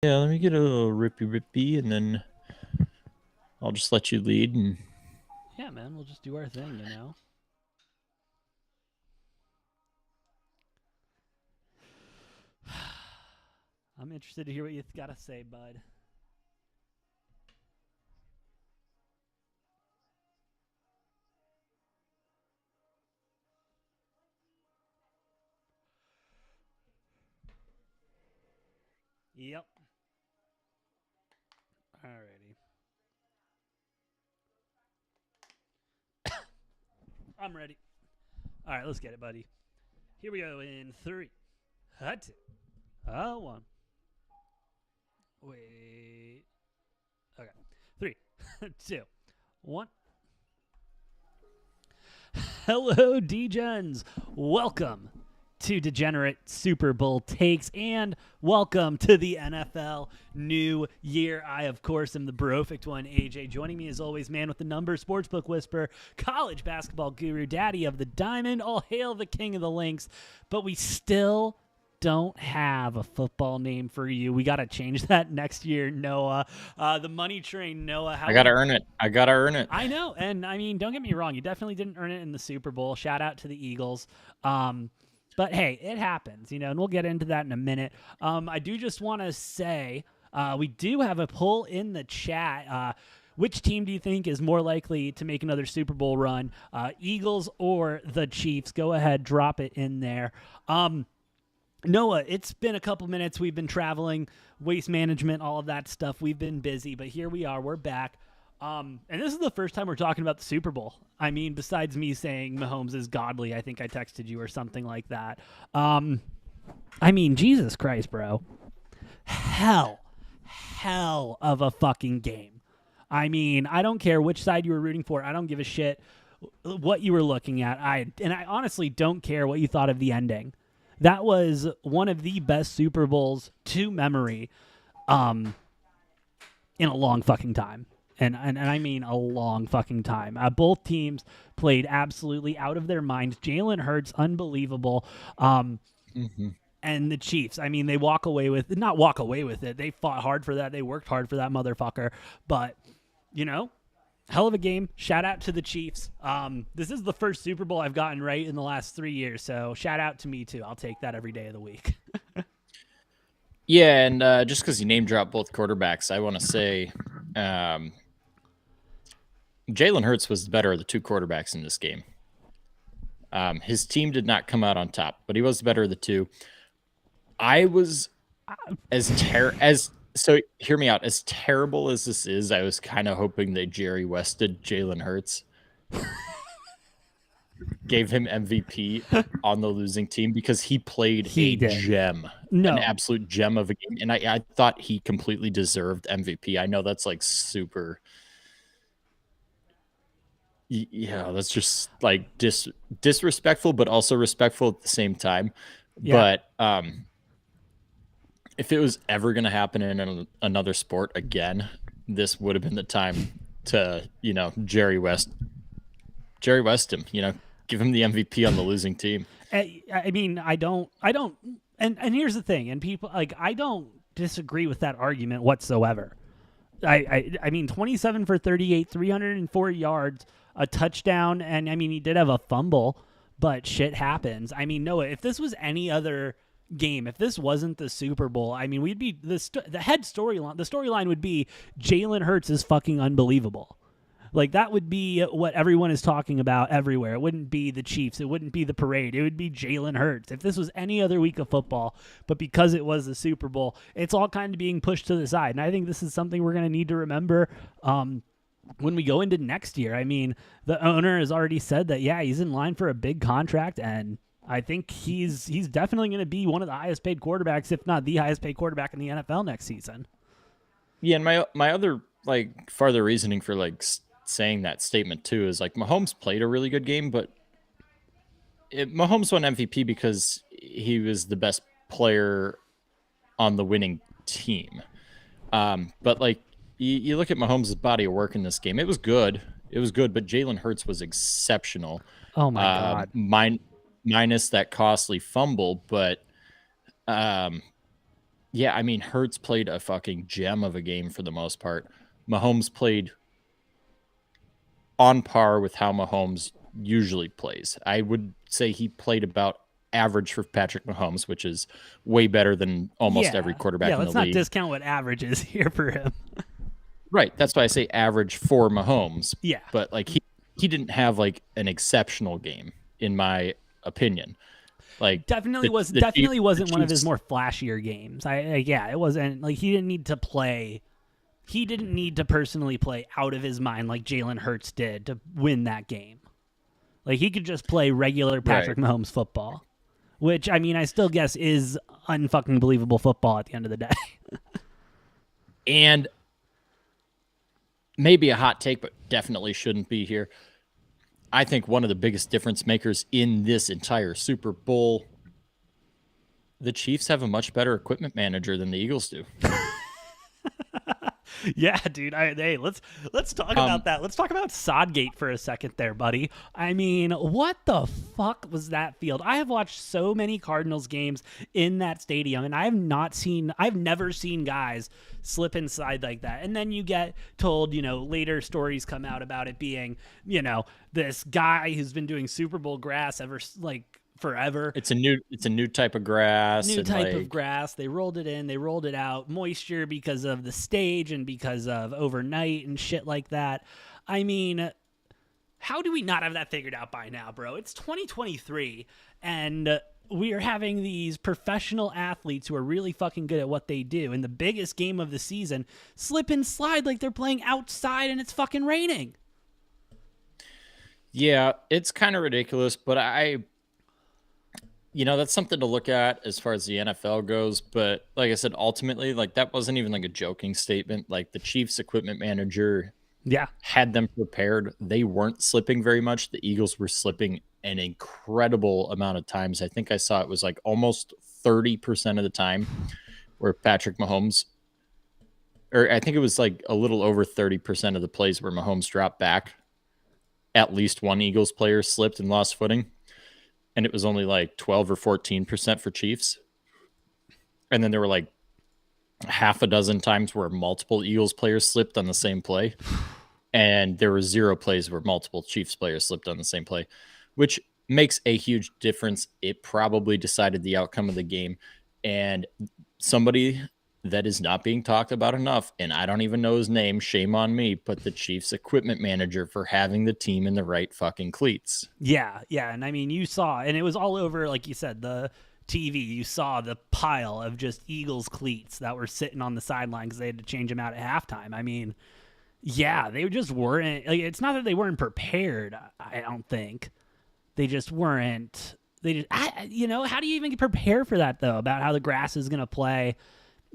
Yeah, let me get a little rippy, and then I'll just let you lead. And Yeah, man, we'll just do our thing, you know? I'm interested to hear what you've got to say, bud. Yep. Alrighty. I'm ready. All right, let's get it, buddy. Here we go in 3, 2, 1. Wait. Okay. 3, 2, 1. Hello, Degens. Welcome to Degenerate Super Bowl Takes, and welcome to the NFL New Year. I, of course, am the perfect one, AJ. Joining me, as always, man with the number, sportsbook whisperer, college basketball guru, daddy of the diamond. All hail the king of the links. But we still don't have a football name for you. We got to change that next year, Noah. The money train, Noah. I gotta earn it. I know, and I mean, don't get me wrong. You definitely didn't earn it in the Super Bowl. Shout out to the Eagles. But hey, it happens, you know, and we'll get into that in a minute. I do just want to say we do have a poll in the chat. Which team do you think is more likely to make another Super Bowl run, Eagles or the Chiefs? Go ahead, drop it in there. Noah, it's been a couple minutes. We've been traveling, waste management, all of that stuff. We've been busy, but here we are. We're back. And this is the first time we're talking about the Super Bowl. I mean, besides me saying Mahomes is godly, I think I texted you or something like that. I mean, Jesus Christ, bro. Hell of a fucking game. I mean, I don't care which side you were rooting for. I don't give a shit what you were looking at. I honestly don't care what you thought of the ending. That was one of the best Super Bowls to memory in a long fucking time. And I mean a long fucking time. Both teams played absolutely out of their minds. Jalen Hurts, unbelievable. And the Chiefs, I mean, they not walk away with it. They fought hard for that. They worked hard for that motherfucker. But, you know, hell of a game. Shout out to the Chiefs. This is the first Super Bowl I've gotten right in the last 3 years. So shout out to me, too. I'll take that every day of the week. yeah, and just because you name drop both quarterbacks, I want to say Jalen Hurts was the better of the two quarterbacks in this game. His team did not come out on top, but he was the better of the two. I was so hear me out. As terrible as this is, I was kind of hoping they Jerry Wested Jalen Hurts, gave him MVP on the losing team because he played gem, an absolute gem of a game, and I thought he completely deserved MVP. I know that's like super. Yeah, that's just like disrespectful, but also respectful at the same time. Yeah. But if it was ever going to happen in another sport again, this would have been the time to, you know, Jerry West him, you know, give him the MVP on the losing team. I mean, I don't, and here's the thing, and people like, I don't disagree with that argument whatsoever. I mean, 27 for 38, 304 yards, a touchdown, and I mean, he did have a fumble, but shit happens. I mean, Noah, if this was any other game, if this wasn't the Super Bowl, I mean, we'd be the storyline. The storyline would be Jalen Hurts is fucking unbelievable. Like, that would be what everyone is talking about everywhere. It wouldn't be the Chiefs. It wouldn't be the parade. It would be Jalen Hurts. If this was any other week of football, but because it was the Super Bowl, it's all kind of being pushed to the side. And I think this is something we're going to need to remember when we go into next year. I mean, the owner has already said that, yeah, he's in line for a big contract, and I think he's definitely going to be one of the highest paid quarterbacks, if not the highest paid quarterback in the NFL next season. Yeah, and my other like farther reasoning for like saying that statement too is like Mahomes played a really good game, but Mahomes won MVP because he was the best player on the winning team. But like you look at Mahomes' body of work in this game, it was good, but Jalen Hurts was exceptional. Oh my God. Minus that costly fumble, but Yeah, I mean, Hurts played a fucking gem of a game for the most part. Mahomes played on par with how Mahomes usually plays. I would say he played about average for Patrick Mahomes, which is way better than almost every Yeah. Yeah, quarterback in the let's not league. discount what average is here for him. Right. That's why I say average for Mahomes. Yeah. But like he didn't have like an exceptional game, in my opinion. Like Definitely wasn't one of his more flashier games. Yeah, it wasn't like he didn't need to play. He didn't need to personally play out of his mind like Jalen Hurts did to win that game. Like he could just play regular Patrick Mahomes football, which I mean I still guess is unfucking believable football at the end of the day. And maybe a hot take, but definitely shouldn't be here. I think one of the biggest difference makers in this entire Super Bowl, the Chiefs have a much better equipment manager than the Eagles do. Yeah, dude. Hey, let's talk about that. Let's talk about Sodgate for a second there, buddy. I mean, what the fuck was that field? I have watched so many Cardinals games in that stadium, and I've never seen guys slip inside like that. And then you get told, later stories come out about it being, this guy who's been doing Super Bowl grass forever. It's a new type of grass. Of grass. They rolled it in, they rolled it out. Moisture because of the stage and because of overnight and shit like that. I mean, how do we not have that figured out by now, bro? It's 2023 and we are having these professional athletes who are really fucking good at what they do. In the biggest game of the season, slip and slide like they're playing outside and it's fucking raining. Yeah, it's kind of ridiculous, but that's something to look at as far as the NFL goes. But like I said, ultimately, like that wasn't even like a joking statement. Like the Chiefs equipment manager had them prepared. They weren't slipping very much. The Eagles were slipping an incredible amount of times. I think I saw it was like almost 30% of the time where Patrick Mahomes, or I think it was like a little over 30% of the plays where Mahomes dropped back. At least one Eagles player slipped and lost footing. And it was only like 12 or 14% for Chiefs. And then there were like half a dozen times where multiple Eagles players slipped on the same play. And there were 0 plays where multiple Chiefs players slipped on the same play, which makes a huge difference. It probably decided the outcome of the game. And somebody that is not being talked about enough, and I don't even know his name, shame on me, but the Chiefs equipment manager for having the team in the right fucking cleats. Yeah. And I mean, you saw, and it was all over, like you said, the TV. You saw the pile of just Eagles cleats that were sitting on the sideline because they had to change them out at halftime. I mean, yeah, they just weren't, like, it's not that they weren't prepared, I don't think. They just weren't, how do you even prepare for that, though, about how the grass is going to play?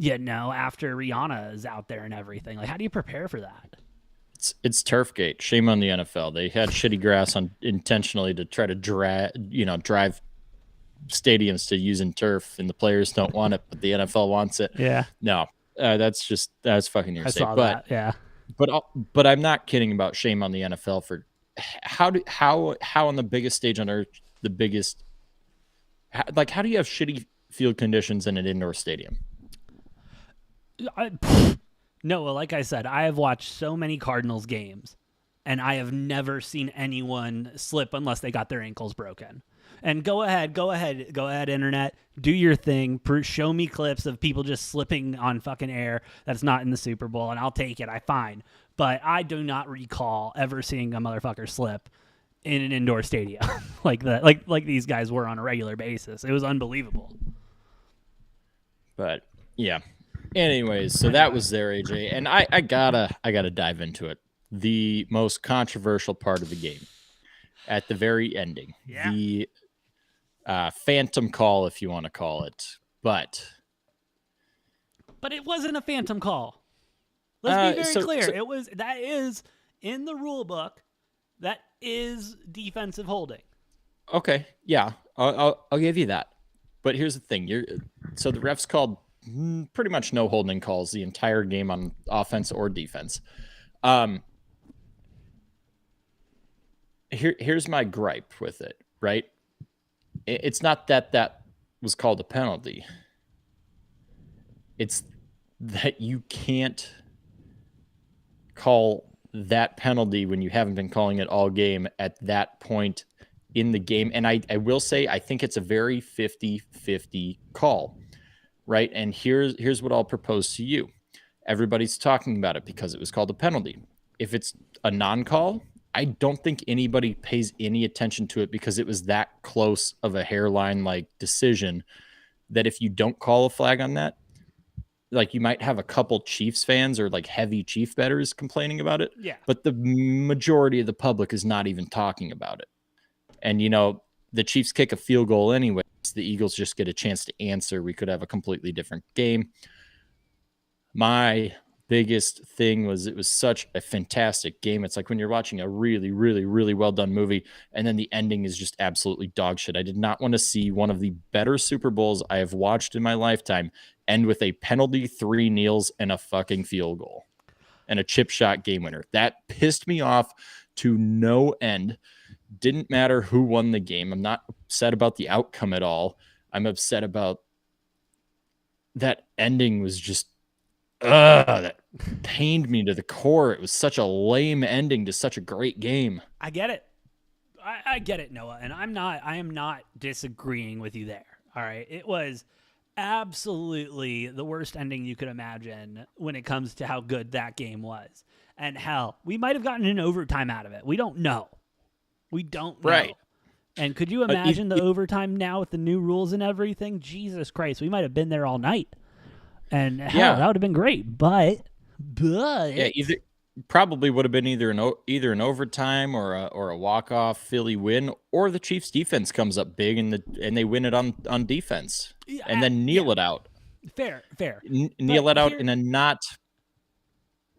After Rihanna is out there and everything. Like, how do you prepare for that? It's Turfgate. Shame on the NFL. They had shitty grass on intentionally to try to drive stadiums to using turf, and the players don't want it, but the NFL wants it. Yeah. No, that's fucking insane. I saw that. Yeah. But I'm not kidding about shame on the NFL for how on the biggest stage on earth, how do you have shitty field conditions in an indoor stadium? No, well, like I said, I have watched so many Cardinals games, and I have never seen anyone slip unless they got their ankles broken. And go ahead, internet, do your thing. Show me clips of people just slipping on fucking air that's not in the Super Bowl, and I'll take it. Fine. But I do not recall ever seeing a motherfucker slip in an indoor stadium like that, like these guys were on a regular basis. It was unbelievable. But yeah. Anyways, so that was there, AJ, and I gotta dive into it. The most controversial part of the game, at the very ending, the phantom call, if you want to call it, but it wasn't a phantom call. Let's be very clear. That is in the rule book. That is defensive holding. Okay, yeah, I'll give you that. But here's the thing: so the refs called pretty much no holding calls the entire game on offense or defense. Here's my gripe with it, right? It's not that was called a penalty. It's that you can't call that penalty when you haven't been calling it all game at that point in the game. And I will say, I think it's a very 50-50 call, right? And here's what I'll propose to you. Everybody's talking about it because it was called a penalty. If it's a non-call, I don't think anybody pays any attention to it because it was that close of a hairline like decision that if you don't call a flag on that, like you might have a couple Chiefs fans or like heavy Chief bettors complaining about it. Yeah. But the majority of the public is not even talking about it. And, the Chiefs kick a field goal anyway. The Eagles just get a chance to answer. We could have a completely different game. My biggest thing was it was such a fantastic game. It's like when you're watching a really, really, really well done movie and then the ending is just absolutely dog shit. I did not want to see one of the better Super Bowls I have watched in my lifetime end with a penalty, 3 kneels, and a fucking field goal and a chip shot game winner. That pissed me off to no end. Didn't matter who won the game. I'm not upset about the outcome at all. I'm upset about that ending was just that pained me to the core. It was such a lame ending to such a great game. I get it. I get it, Noah, and I am not disagreeing with you there. All right. It was absolutely the worst ending you could imagine when it comes to how good that game was. And hell, we might have gotten an overtime out of it. We don't know. We don't know. Right. And could you imagine the overtime now with the new rules and everything? Jesus Christ, we might have been there all night. And hell, that would have been great. But yeah, probably would have been either an overtime or a walk-off Philly win, or the Chiefs defense comes up big and they win it on defense and then kneel it out. Fair. Kneel it out in a not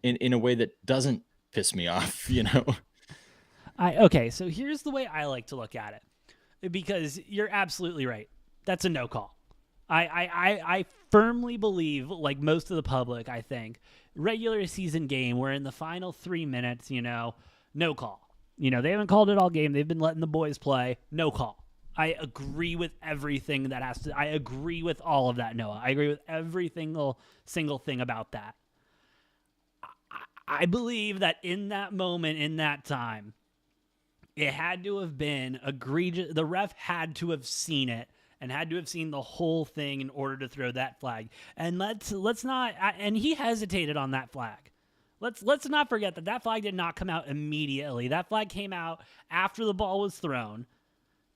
in a way that doesn't piss me off, Okay, so here's the way I like to look at it, because you're absolutely right. That's a no call. I firmly believe, like most of the public, I think, regular season game, we're in the final 3 minutes, no call. They haven't called it all game. They've been letting the boys play. No call. I agree with everything I agree with all of that, Noah. I agree with every single thing about that. I believe that in that moment, in that time, it had to have been egregious. The ref had to have seen it and had to have seen the whole thing in order to throw that flag. And let's not. And he hesitated on that flag. Let's not forget that flag did not come out immediately. That flag came out after the ball was thrown,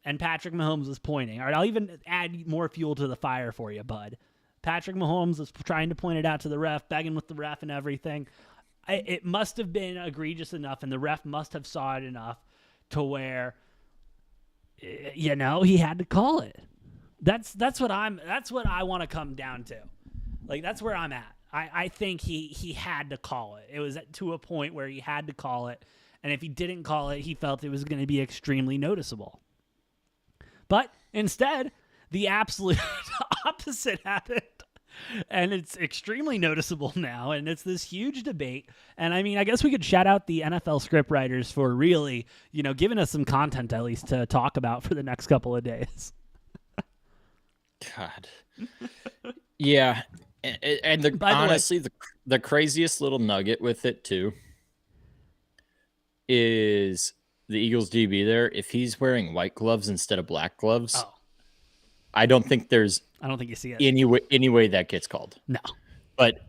and Patrick Mahomes was pointing. All right, I'll even add more fuel to the fire for you, bud. Patrick Mahomes was trying to point it out to the ref, begging with the ref and everything. It must have been egregious enough, and the ref must have saw it enough to where, he had to call it. That's what I want to come down to. Like, that's where I'm at. I think he had to call it. It was to a point where he had to call it, and if he didn't call it, he felt it was going to be extremely noticeable. But instead, the absolute opposite happened. And it's extremely noticeable now, and it's this huge debate. And I mean, I guess we could shout out the NFL script writers for really, giving us some content at least to talk about for the next couple of days. God. Yeah. And honestly, the craziest little nugget with it too is the Eagles DB there. If he's wearing white gloves instead of black gloves, I don't think you see it any way that gets called. No, but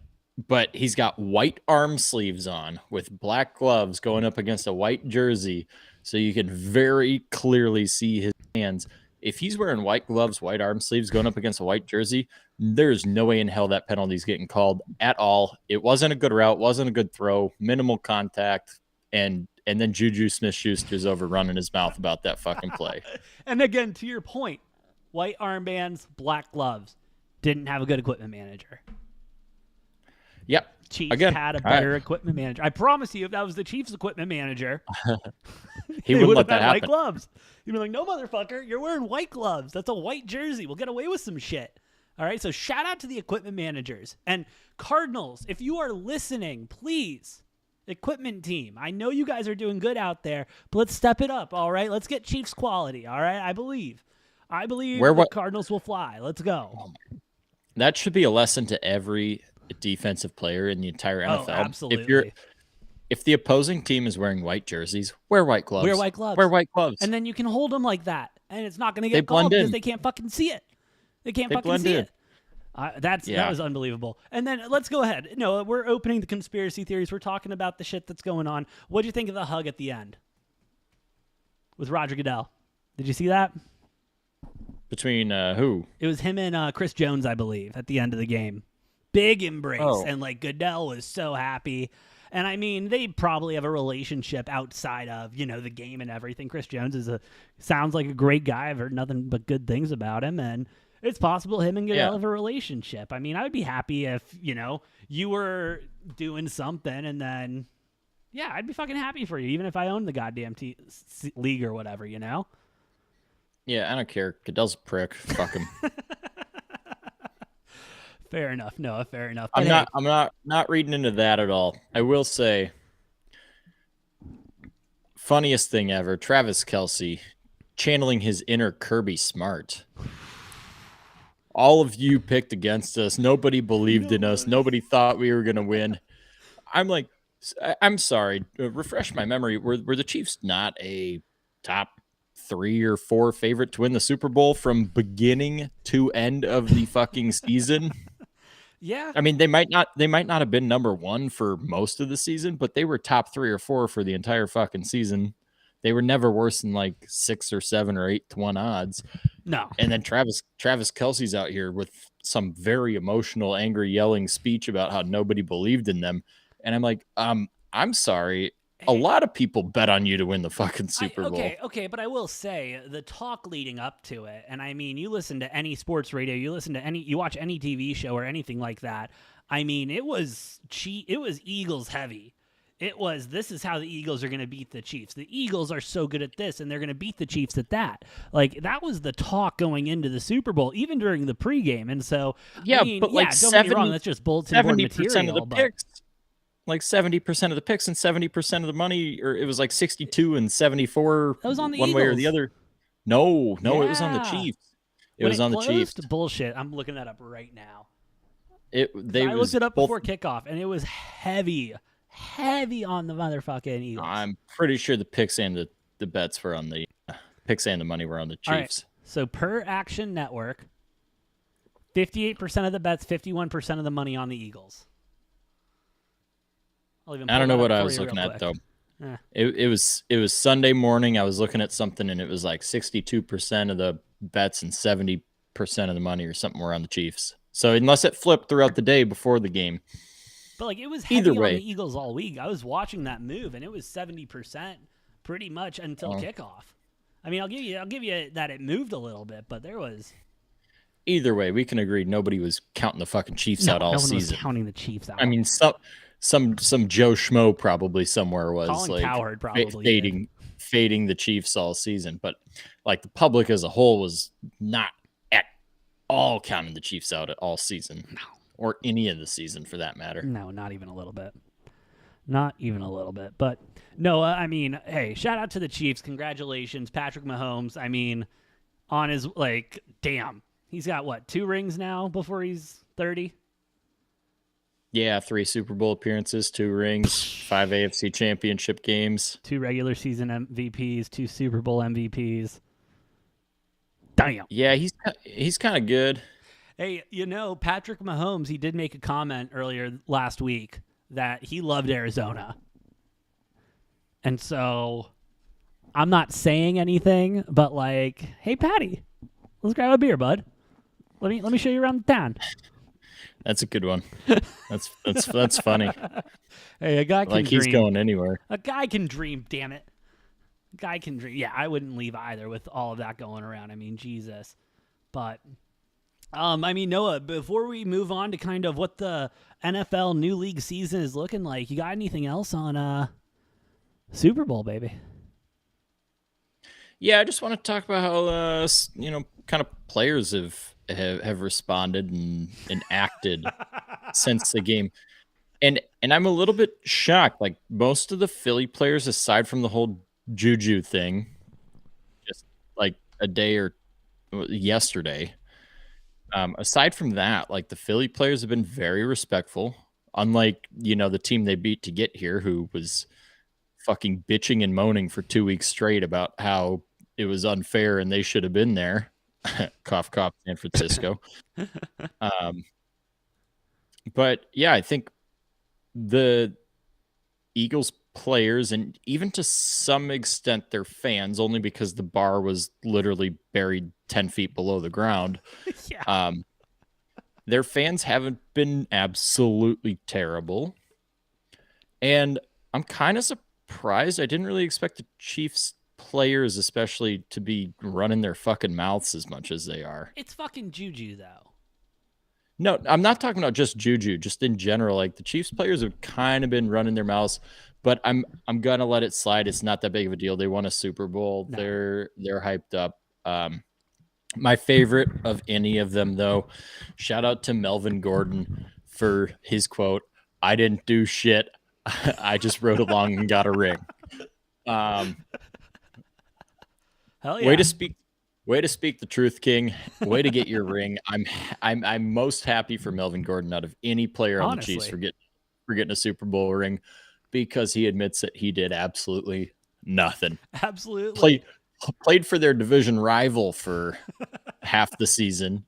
he's got white arm sleeves on with black gloves going up against a white jersey, so you can very clearly see his hands. If he's wearing white gloves, white arm sleeves going up against a white jersey, there's no way in hell that penalty's getting called at all. It wasn't a good route, wasn't a good throw, minimal contact, and then Juju Smith-Schuster's over running his mouth about that fucking play. And again, to your point, white armbands, black gloves. Didn't have a good equipment manager. Yep. Chiefs had a better equipment manager. I promise you, if that was the Chiefs' equipment manager, he wouldn't let that happen. White gloves. You'd be like, no, motherfucker, you're wearing white gloves. That's a white jersey. We'll get away with some shit. All right, so shout out to the equipment managers. And Cardinals, if you are listening, please, equipment team, I know you guys are doing good out there, but let's step it up, all right? Let's get Chiefs quality, all right? I believe the Cardinals will fly. Let's go. that should be a lesson to every defensive player in the entire Oh, NFL. absolutely. If the opposing team is wearing white jerseys, wear white gloves. Wear white gloves. Wear white gloves. And then you can hold them like that, and it's not going to They get called blend in. because they can't fucking see it. They can't fucking blend see in. it. That was unbelievable. And then let's go ahead. No, we're opening the conspiracy theories. We're talking about the shit that's going on. What do you think of the hug at the end with Roger Goodell? Did you see that? Between who? It was him and Chris Jones, I believe, at the end of the game. Big embrace, and like Goodell was so happy. And I mean, they probably have a relationship outside of, the game and everything. Chris Jones sounds like a great guy. I've heard nothing but good things about him, and it's possible him and Goodell have a relationship. I mean, I would be happy if, you were doing something, and then, yeah, I'd be fucking happy for you, even if I owned the goddamn league or whatever, Yeah, I don't care. Goodell's a prick. Fuck him. Fair enough, Noah. Fair enough. I'm not reading into that at all. I will say, funniest thing ever: Travis Kelce channeling his inner Kirby Smart. All of you picked against us. Nobody believed in us. Nobody thought we were gonna win. I'm sorry. Refresh my memory. Were the Chiefs not a top 3 or 4 favorite to win the Super Bowl from beginning to end of the fucking season? Yeah. I mean, they might not have been number 1 for most of the season, but they were top 3 or 4 for the entire fucking season. They were never worse than like 6 or 7 or 8 to 1 odds. No. And then Travis Kelce's out here with some very emotional, angry, yelling speech about how nobody believed in them. And I'm like, I'm sorry. A lot of people bet on you to win the fucking Super Bowl. Okay, but I will say the talk leading up to it, and I mean, you listen to any sports radio, you watch any TV show or anything like that. I mean, it was Eagles heavy. This is how the Eagles are going to beat the Chiefs. The Eagles are so good at this, and they're going to beat the Chiefs at that. Like, that was the talk going into the Super Bowl, even during the pregame. And so, yeah, I mean, but like don't get me wrong, that's just bulletin board material. 70% of the picks. Like 70% of the picks and 70% of the money, or it was like 62 and 74. That was on the one Eagles. way or the other. No, it was on the Chiefs. It was on the Chiefs. Bullshit. I'm looking that up right now. I looked it up before kickoff, and it was heavy on the motherfucking Eagles. I'm pretty sure the picks and the bets were on the picks and the money were on the Chiefs. Right. So per Action Network, 58% of the bets, 51% of the money on the Eagles. I don't know what I was looking at though. It was Sunday morning. I was looking at something and it was like 62% of the bets and 70% of the money or something were on the Chiefs. So unless it flipped throughout the day before the game. But like, it was heavy on the Eagles all week. I was watching that move and it was 70% pretty much until kickoff. I mean, I'll give you that it moved a little bit, but there was. Either way, we can agree nobody was counting the fucking Chiefs out all season. No one was counting the Chiefs out. I mean, some Joe Schmo probably somewhere was Colin like Cowherd probably fading the Chiefs all season, but like the public as a whole was not at all counting the Chiefs out at all season, or any of the season for that matter. No, not even a little bit. Not even a little bit. But no, I mean, hey, shout out to the Chiefs. Congratulations, Patrick Mahomes. I mean, on his damn, he's got what, 2 rings now before he's 30. Yeah, 3 Super Bowl appearances, 2 rings, 5 AFC championship games, 2 regular season MVPs, 2 Super Bowl MVPs. Damn. Yeah, he's kind of good. Hey, Patrick Mahomes, he did make a comment earlier last week that he loved Arizona. And so I'm not saying anything, but like, hey, Patty, let's grab a beer, bud. Let me show you around the town. That's a good one. That's funny. Hey, a guy can dream. He's going anywhere. A guy can dream, damn it. A guy can dream. Yeah, I wouldn't leave either with all of that going around. I mean, Jesus. But, I mean, Noah, before we move on to kind of what the NFL new league season is looking like, you got anything else on Super Bowl, baby? Yeah, I just want to talk about how, kind of players have responded and acted since the game. And I'm a little bit shocked. Like, most of the Philly players, aside from the whole Juju thing, just like a day or yesterday, Aside from that, like the Philly players have been very respectful. Unlike, the team they beat to get here, who was fucking bitching and moaning for 2 weeks straight about how it was unfair and they should have been there. Cough, cough, San Francisco. But yeah, I think the Eagles players, and even to some extent their fans, only because the bar was literally buried 10 feet below the ground. Yeah. Their fans haven't been absolutely terrible. And I'm kind of surprised. I didn't really expect the Chiefs players, especially, to be running their fucking mouths as much as they are. It's fucking juju, though. No, I'm not talking about just Juju, just in general. Like the Chiefs players have kind of been running their mouths, but I'm gonna let it slide. It's not that big of a deal. They won a Super Bowl. No. They're hyped up. My favorite of any of them, though, shout out to Melvin Gordon for his quote, "I didn't do shit. I just rode along and got a ring." Hell yeah. Way to speak the truth, King. Way to get your ring. I'm most happy for Melvin Gordon out of any player on the Chiefs for getting a Super Bowl ring, because he admits that he did absolutely nothing. Absolutely. Played for their division rival for half the season,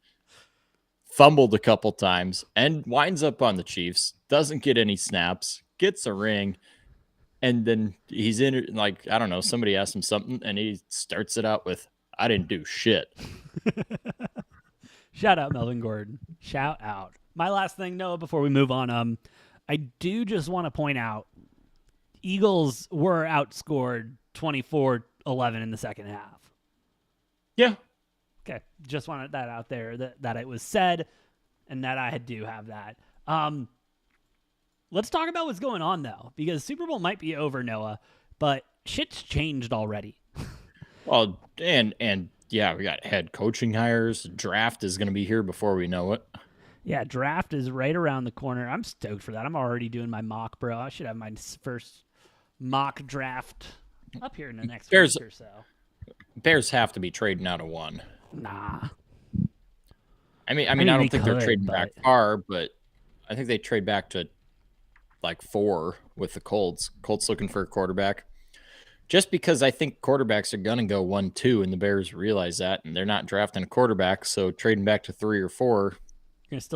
fumbled a couple times, and winds up on the Chiefs. Doesn't get any snaps, gets a ring, and then he's in it. Like, I don't know, somebody asked him something, and he starts it out with, "I didn't do shit." Shout out Melvin Gordon. Shout out. My last thing, Noah, before we move on, I do just want to point out Eagles were outscored 24-11 in the second half. Yeah. Okay. Just wanted that out there, that it was said and that I do have that. Let's talk about what's going on, though, because Super Bowl might be over, Noah, but shit's changed already. Well, and yeah, we got head coaching hires. Draft is going to be here before we know it. Yeah, draft is right around the corner. I'm stoked for that. I'm already doing my mock, bro. I should have my first mock draft up here in the next week or so. Bears have to be trading out of one. Nah. I mean, I don't think they're trading back far, but I think they trade back to like 4 with the Colts. Colts looking for a quarterback. Just because I think quarterbacks are going to go 1-2, and the Bears realize that, and they're not drafting a quarterback, so trading back to 3 or 4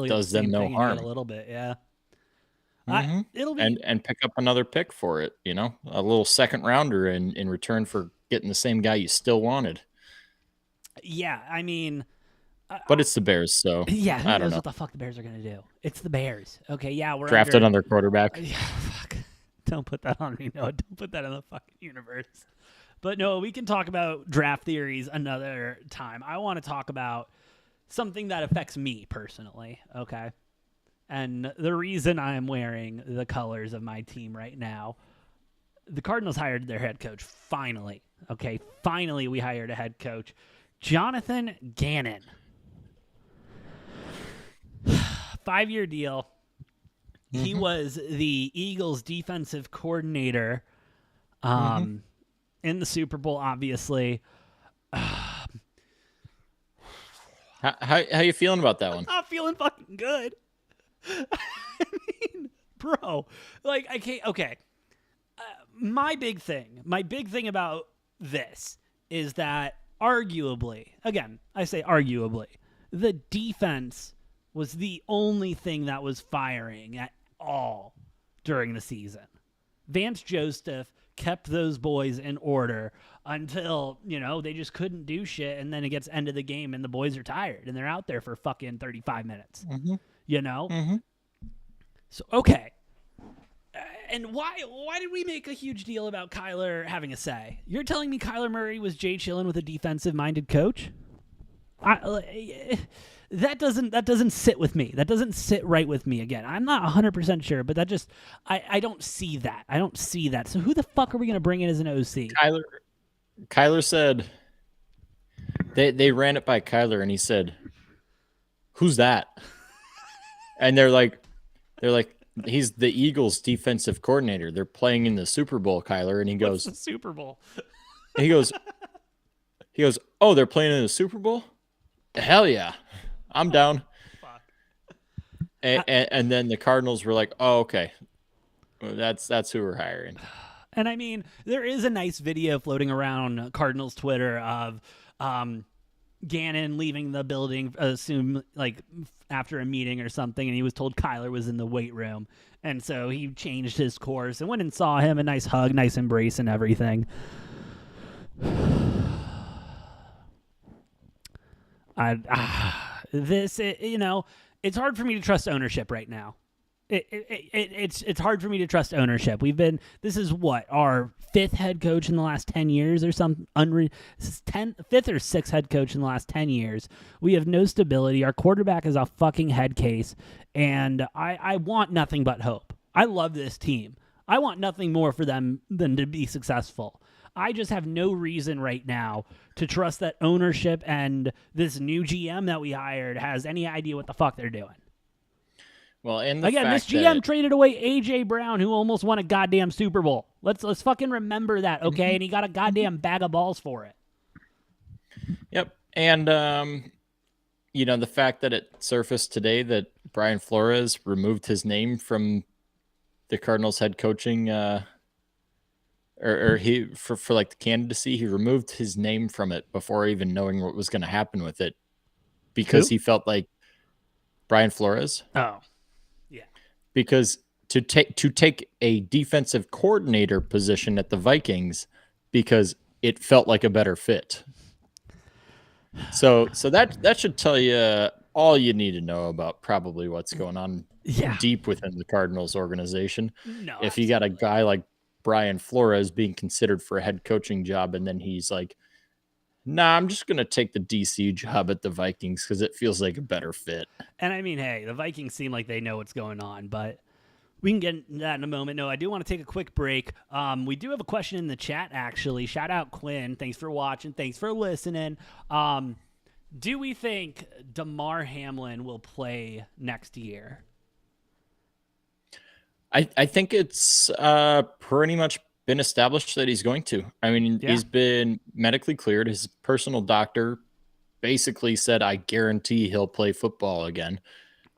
does them no harm. A little bit, yeah. Mm-hmm. It'll be and pick up another pick for it, a little second rounder in return for getting the same guy you still wanted. Yeah, I mean, but it's the Bears, so yeah, who I don't knows know what the fuck the Bears are gonna do. It's the Bears. Okay, yeah, we're drafted on their quarterback. Yeah, fuck. Don't put that on me. No, don't put that in the fucking universe. But no, we can talk about draft theories another time. I want to talk about something that affects me personally, okay? And the reason I'm wearing the colors of my team right now, the Cardinals hired their head coach, finally. Okay, finally we hired a head coach. Jonathan Gannon. 5-year deal. He was the Eagles defensive coordinator in the Super Bowl, obviously. How you feeling about that one? I'm not feeling fucking good. I mean, bro, like, I can't. Okay. My big thing about this is that arguably, again, I say arguably, the defense was the only thing that was firing at all during the season. Vance Joseph kept those boys in order until, they just couldn't do shit, and then it gets end of the game and the boys are tired and they're out there for fucking 35 minutes. So, okay. And why did we make a huge deal about Kyler having a say? You're telling me Kyler Murray was Jay chillin' with a defensive-minded coach? That doesn't sit with me. That doesn't sit right with me. Again, I'm not 100% sure, but that just I don't see that. I don't see that. So who the fuck are we going to bring in as an OC? Kyler said they ran it by Kyler, and he said, "Who's that?" And they're like, "He's the Eagles defensive coordinator. They're playing in the Super Bowl, Kyler." And he goes, "What's the Super Bowl?" He goes, "Oh, they're playing in the Super Bowl? Hell yeah. I'm down. Fuck. And then the Cardinals were like, oh, okay. Well, that's who we're hiring. And I mean, there is a nice video floating around Cardinals Twitter of Gannon leaving the building, assume like after a meeting or something, and he was told Kyler was in the weight room, and so he changed his course and went and saw him. A nice hug, nice embrace, and everything. It's hard for me to trust ownership right now. It's hard for me to trust ownership. This is what, our fifth head coach in the last 10 years or something. This is fifth or sixth head coach in the last 10 years. We have no stability. Our quarterback is a fucking head case, and I want nothing but hope. I love this team. I want nothing more for them than to be successful. I just have no reason right now to trust that ownership and this new GM that we hired has any idea what the fuck they're doing. Well, and again, this GM traded away AJ Brown, who almost won a goddamn Super Bowl. Let's fucking remember that, okay? And he got a goddamn bag of balls for it. Yep. And the fact that it surfaced today that Brian Flores removed his name from the Cardinals head coaching, or he for like the candidacy, he removed his name from it before even knowing what was going to happen with it, because he felt like Brian Flores. Oh. Because to take a defensive coordinator position at the Vikings, because it felt like a better fit. So that should tell you all you need to know about probably what's going on deep within the Cardinals organization. No, if you got a guy like Brian Flores being considered for a head coaching job, and then he's like, nah, I'm just going to take the DC job at the Vikings because it feels like a better fit. And I mean, hey, the Vikings seem like they know what's going on, but we can get into that in a moment. No, I do want to take a quick break. We do have a question in the chat, actually. Shout out Quinn. Thanks for watching. Thanks for listening. Do we think Damar Hamlin will play next year? I think it's pretty much been established that he's going to. I mean, he's been medically cleared. His personal doctor basically said, I guarantee he'll play football again.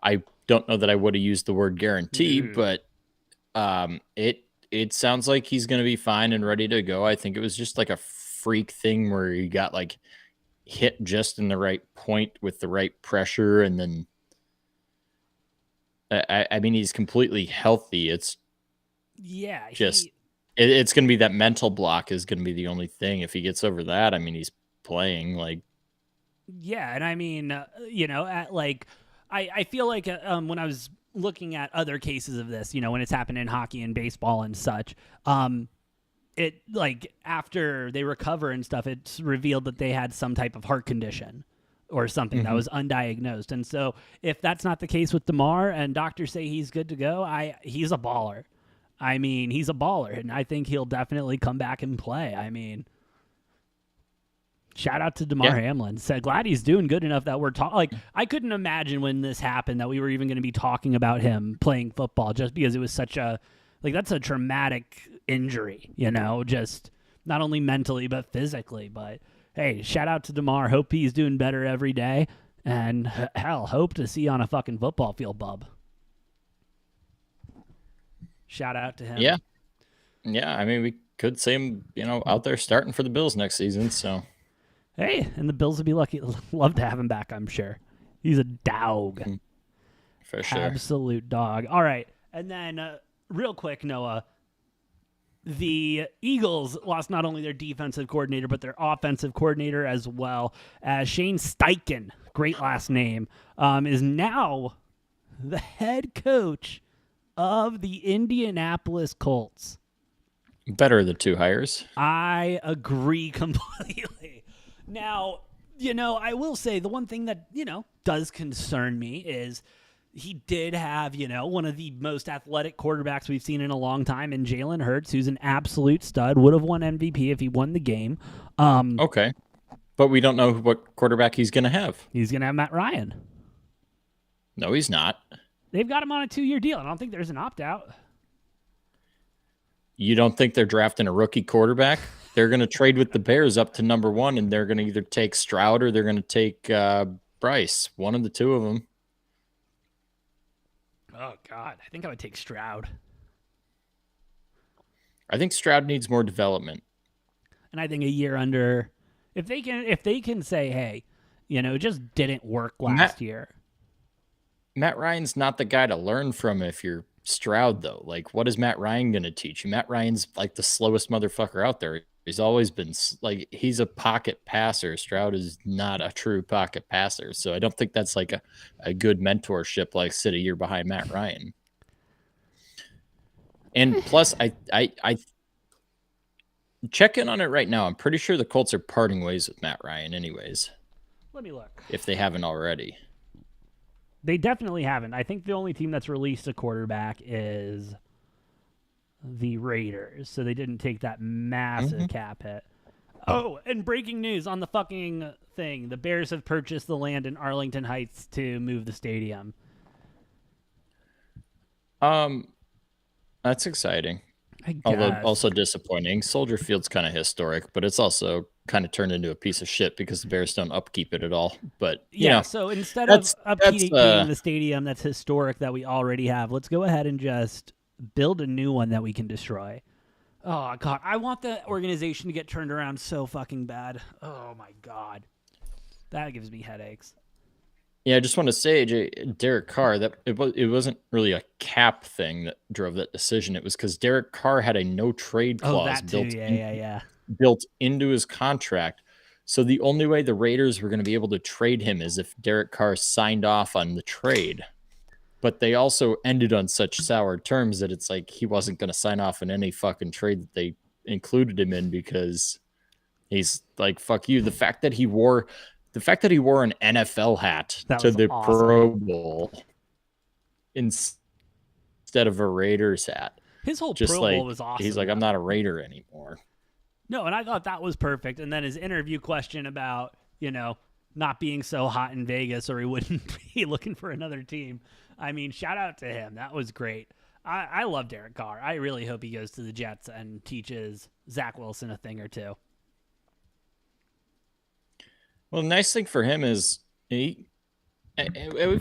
I don't know that I would have used the word guarantee, but it sounds like he's going to be fine and ready to go. I think it was just like a freak thing where he got like hit just in the right point with the right pressure. And then, I mean, he's completely healthy. It's it's going to be that mental block is going to be the only thing. If he gets over that, I mean, he's playing like. Yeah. And I mean, I feel like when I was looking at other cases of this, when it's happened in hockey and baseball and such, it like after they recover and stuff, it's revealed that they had some type of heart condition or something that was undiagnosed. And so if that's not the case with Damar and doctors say he's good to go, he's a baller. I mean, he's a baller, and I think he'll definitely come back and play. I mean, shout out to Damar Hamlin. So glad he's doing good enough that we're talking. Like, I couldn't imagine when this happened that we were even going to be talking about him playing football, just because it was such a, like, that's a traumatic injury, just not only mentally but physically. But hey, shout out to Damar. Hope he's doing better every day, and hell, hope to see you on a fucking football field, bub. Shout out to him. Yeah. I mean, we could see him, out there starting for the Bills next season. So. Hey, and the Bills would be love to have him back, I'm sure. He's a dog. For sure. Absolute dog. All right. And then, real quick, Noah, the Eagles lost not only their defensive coordinator, but their offensive coordinator as well, as Shane Steichen, great last name, is now the head coach of the Indianapolis Colts. Better of the two hires. I agree completely. Now, I will say the one thing that, does concern me is he did have, one of the most athletic quarterbacks we've seen in a long time in Jalen Hurts, who's an absolute stud, would have won MVP if he won the game. Okay. But we don't know what quarterback he's going to have. He's going to have Matt Ryan. No, he's not. They've got him on a 2-year deal. I don't think there's an opt-out. You don't think they're drafting a rookie quarterback? They're going to trade with the Bears up to number 1, and they're going to either take Stroud or they're going to take Bryce. One of the two of them. Oh God, I think I would take Stroud. I think Stroud needs more development. And I think a year under, if they can say, hey, it just didn't work last year. Matt Ryan's not the guy to learn from if you're Stroud, though. Like, what is Matt Ryan going to teach you? Matt Ryan's like the slowest motherfucker out there. He's always been like, he's a pocket passer. Stroud is not a true pocket passer. So I don't think that's like a good mentorship, like sit a year behind Matt Ryan. And plus, I check in on it right now. I'm pretty sure the Colts are parting ways with Matt Ryan anyways. Let me look. If they haven't already. They definitely haven't. I think the only team that's released a quarterback is the Raiders. So they didn't take that massive cap hit. Oh, and breaking news on the fucking thing. The Bears have purchased the land in Arlington Heights to move the stadium. That's exciting. Although also disappointing. Soldier Field's kind of historic, but it's also kind of turned into a piece of shit because the Bears don't upkeep it at all. But yeah, so instead of upkeeping the stadium that's historic that we already have, let's go ahead and just build a new one that we can destroy. Oh God, I want the organization to get turned around so fucking bad. Oh my God, that gives me headaches. Yeah, I just want to say, Derek Carr, that it wasn't really a cap thing that drove that decision. It was because Derek Carr had a no trade clause built into his contract. So the only way the Raiders were going to be able to trade him is if Derek Carr signed off on the trade. But they also ended on such sour terms that it's like he wasn't going to sign off on any fucking trade that they included him in because he's like, fuck you. The fact that he wore an NFL hat to the Pro Bowl instead of a Raiders hat. His whole Pro Bowl was awesome. He's like, I'm not a Raider anymore. No, and I thought that was perfect. And then his interview question about, not being so hot in Vegas or he wouldn't be looking for another team. I mean, shout out to him. That was great. I love Derek Carr. I really hope he goes to the Jets and teaches Zach Wilson a thing or two. Well, the nice thing for him is we've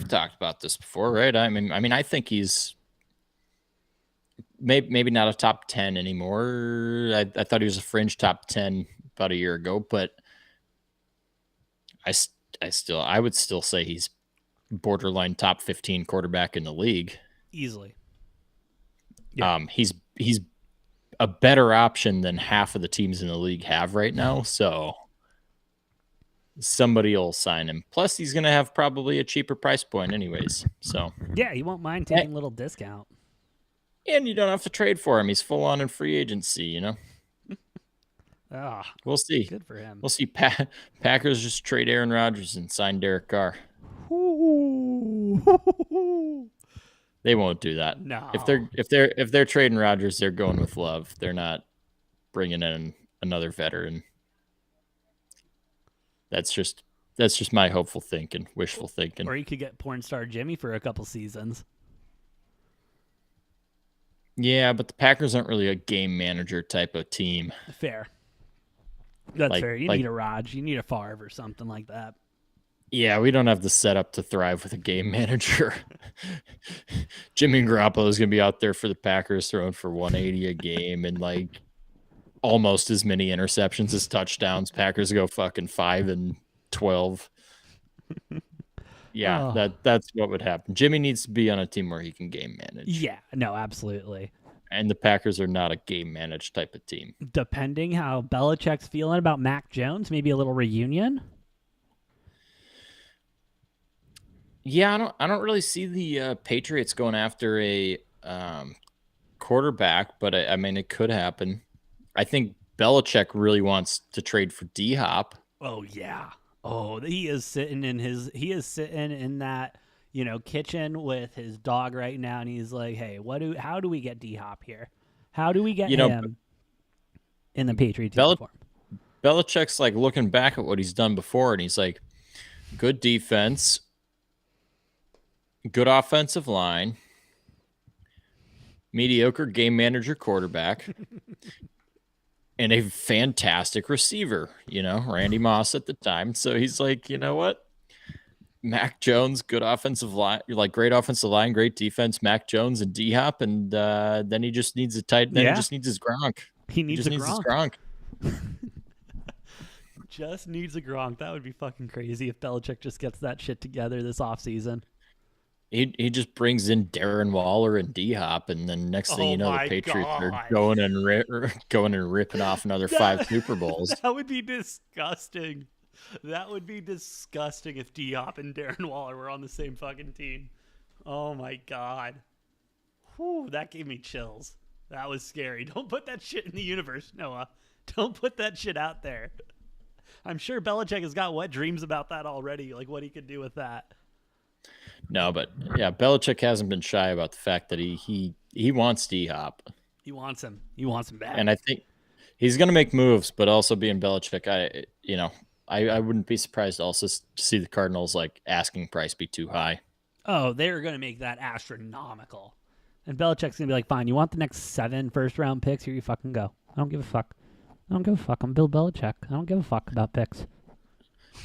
talked about this before, right? I mean, I think he's maybe not a top 10 anymore. I thought he was a fringe top 10 about a year ago, but I would still say he's borderline top 15 quarterback in the league. Easily. Yeah. He's a better option than half of the teams in the league have right now, so somebody will sign him. Plus, he's going to have probably a cheaper price point anyways. So yeah, he won't mind taking a little discount. And you don't have to trade for him. He's full on in free agency, We'll see. Good for him. We'll see. Packers just trade Aaron Rodgers and sign Derek Carr. They won't do that. No. If they're trading Rodgers, they're going with Love. They're not bringing in another veteran. That's just my hopeful thinking, wishful thinking. Or you could get porn star Jimmy for a couple seasons. Yeah, but the Packers aren't really a game manager type of team. Fair. That's fair. You need a Raj. You need a Favre or something like that. Yeah, we don't have the setup to thrive with a game manager. Jimmy Garoppolo is going to be out there for the Packers throwing for 180 a game and almost as many interceptions as touchdowns. Packers go fucking 5-12. Yeah, that's what would happen. Jimmy needs to be on a team where he can game manage. Yeah, no, absolutely. And the Packers are not a game managed type of team. Depending how Belichick's feeling about Mac Jones, maybe a little reunion. Yeah, I don't really see the Patriots going after a quarterback, but I mean it could happen. I think Belichick really wants to trade for D-Hop. Oh yeah. Oh, he is sitting in that, kitchen with his dog right now, and he's like, "Hey, how do we get D-Hop here? How do we get him in the Patriots uniform?" Belichick's looking back at what he's done before, and he's like, "Good defense, good offensive line, mediocre game manager quarterback." And a fantastic receiver, Randy Moss at the time. So he's like, you know what? Mac Jones, good offensive line, like great offensive line, great defense. Mac Jones and D Hop, and then he just needs a tight. Then he Yeah. just needs his Gronk. He He needs just a needs his Gronk. Gronk. Just needs a Gronk. That would be fucking crazy if Belichick just gets that shit together this offseason. He just brings in Darren Waller and D Hop, and then next thing you know, the Patriots are going and ripping off another 5 Super Bowls. That would be disgusting. That would be disgusting if D-Hop and Darren Waller were on the same fucking team. Oh, my God. Whew, that gave me chills. That was scary. Don't put that shit in the universe, Noah. Don't put that shit out there. I'm sure Belichick has got wet dreams about that already, like what he could do with that. No, but yeah, Belichick hasn't been shy about the fact that he wants D-Hop. He wants him. He wants him back. And I think he's going to make moves, but also being Belichick, I wouldn't be surprised also to see the Cardinals like asking price be too high. Oh, they're going to make that astronomical. And Belichick's going to be like, fine, you want the next 7 first-round picks? Here you fucking go. I don't give a fuck. I don't give a fuck. I'm Bill Belichick. I don't give a fuck about picks.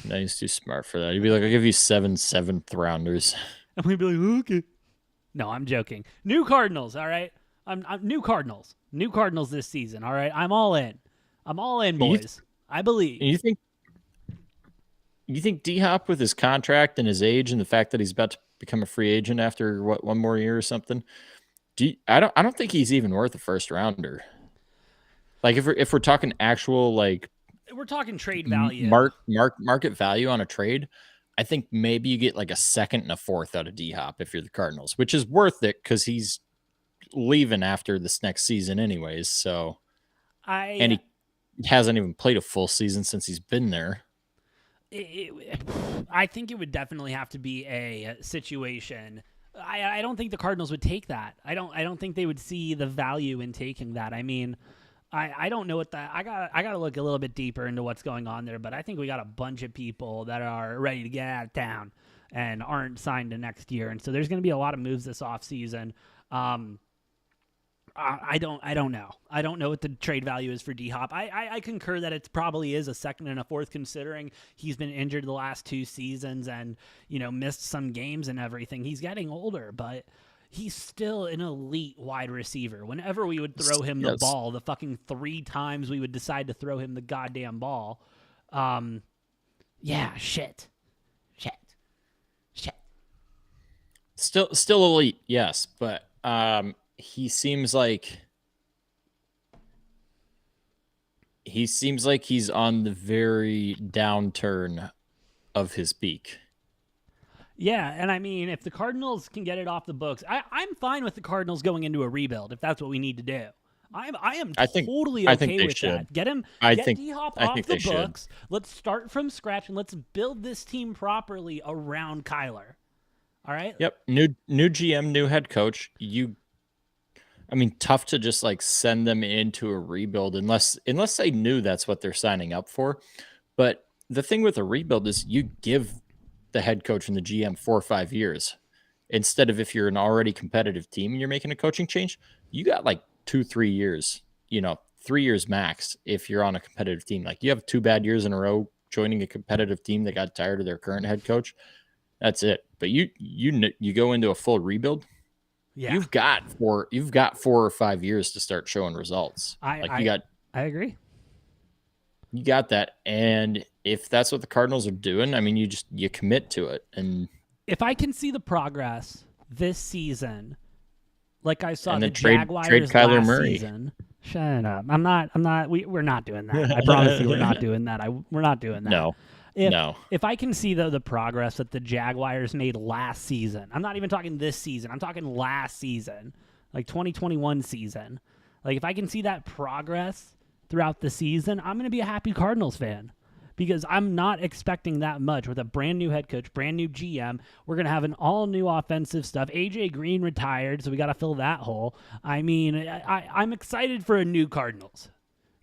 No, he's too smart for that. He'd be like, I'll give you 7 7th-rounders. I'm going to be like, okay. No, I'm joking. New Cardinals, all right? I'm new Cardinals. New Cardinals this season, all right? I'm all in. I'm all in, boys. I believe. You think D-Hop with his contract and his age and the fact that he's about to become a free agent after one more year or something? I don't think he's even worth a first rounder. Like if we're talking actual like we're talking trade value, market value on a trade, I think maybe you get like a 2nd and a 4th out of D-Hop if you're the Cardinals, which is worth it because he's leaving after this next season anyways. So and he hasn't even played a full season since he's been there. I think it would definitely have to be a situation. I don't think the Cardinals would take that. I don't think they would see the value in taking that. I mean, I don't know what that. I got to look a little bit deeper into what's going on there. But I think we got a bunch of people that are ready to get out of town and aren't signed to next year. And so there's going to be a lot of moves this offseason. I don't know. I don't know what the trade value is for D-Hop. I concur that it probably is a 2nd and a 4th, considering he's been injured the last 2 seasons and, missed some games and everything. He's getting older, but he's still an elite wide receiver. Whenever we would throw him the ball, the fucking 3 times we would decide to throw him the goddamn ball. Yeah, shit. Still elite, yes, but he seems like he's on the very downturn of his peak. Yeah, and I mean, if the Cardinals can get it off the books, I'm fine with the Cardinals going into a rebuild if that's what we need to do. I am totally okay with that. Get D-Hop off the books. Let's start from scratch and let's build this team properly around Kyler. All right? Yep. New GM, new head coach. Tough to just like send them into a rebuild unless they knew that's what they're signing up for. But the thing with a rebuild is you give the head coach and the GM 4 or 5 years instead of if you're an already competitive team and you're making a coaching change, you got like 2-3 years, 3 years max. If you're on a competitive team, like you have 2 bad years in a row joining a competitive team that got tired of their current head coach. That's it. But you go into a full rebuild. Yeah. You've got 4 or 5 years to start showing results. I agree. You got that. And if that's what the Cardinals are doing, you commit to it. And if I can see the progress this season, like I saw the trade Jaguars Kyler last Murray. Season. Shut up. We're not doing that. I promise you we're not doing that. We're not doing that. No. If I can see the progress that the Jaguars made last season, I'm not even talking this season. I'm talking last season, like 2021 season. Like if I can see that progress throughout the season, I'm going to be a happy Cardinals fan because I'm not expecting that much with a brand new head coach, brand new GM. We're going to have an all new offensive stuff. AJ Green retired, so we got to fill that hole. I'm excited for a new Cardinals.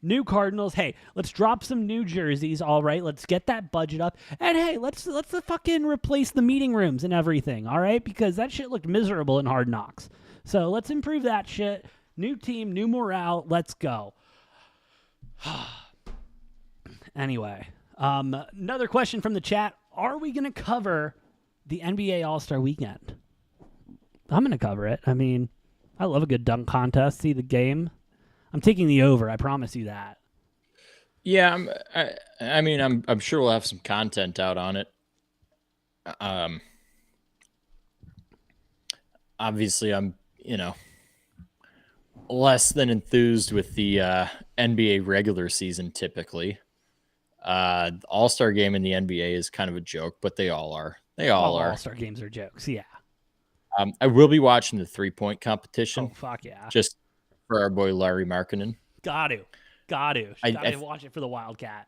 New Cardinals. Hey, let's drop some new jerseys. All right, let's get that budget up. And hey, let's fucking replace the meeting rooms and everything. All right, because that shit looked miserable in Hard Knocks. So let's improve that shit. New team, new morale. Let's go. Anyway, another question from the chat: are we going to cover the NBA All-Star Weekend. I'm going to cover it. I mean, I love a good dunk contest. See the game. I'm taking the over. I promise you that. Yeah, I mean, I'm sure we'll have some content out on it. Obviously, I'm less than enthused with the NBA regular season. Typically, the All-Star game in the NBA is kind of a joke, but they all are. They all are. All-Star games are jokes. Yeah. I will be watching the 3-point competition. Oh fuck yeah! Just for our boy Larry Markkinen. Got to watch it for the Wildcat.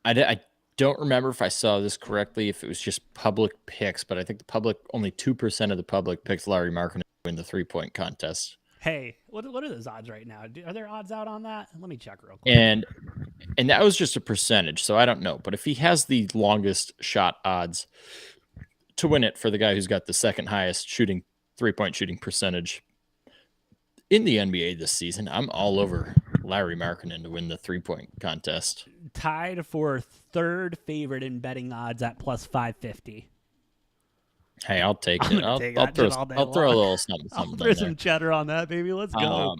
I don't remember if I saw this correctly, if it was just public picks, but I think only 2% of the public picks Larry Markkinen to win the 3-point contest. Hey, what are those odds right now? Are there odds out on that? Let me check real quick. And that was just a percentage, so I don't know. But if he has the longest shot odds to win it for the guy who's got the second highest 3-point shooting percentage in the NBA this season, I'm all over Larry Markkinen to win the 3-point contest. Tied for third favorite in betting odds at plus 550. Hey, I'll take it. I'll throw a little something. I'll throw some cheddar on that, baby. Let's go.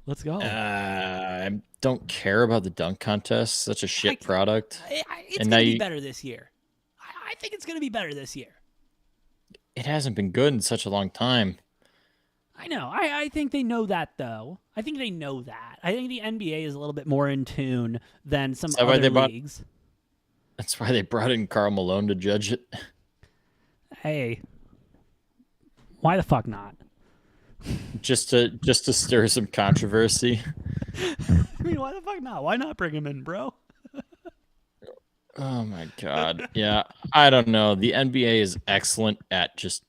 Let's go. I don't care about the dunk contest. Such a shit product. It's going to be better this year. I think it's going to be better this year. It hasn't been good in such a long time. I know. I think they know that, though. I think they know that. I think the NBA is a little bit more in tune than some other leagues. That's why they brought in Karl Malone to judge it. Hey, why the fuck not? Just to stir some controversy. I mean, why the fuck not? Why not bring him in, bro? Oh my god. Yeah, I don't know. The NBA is excellent at just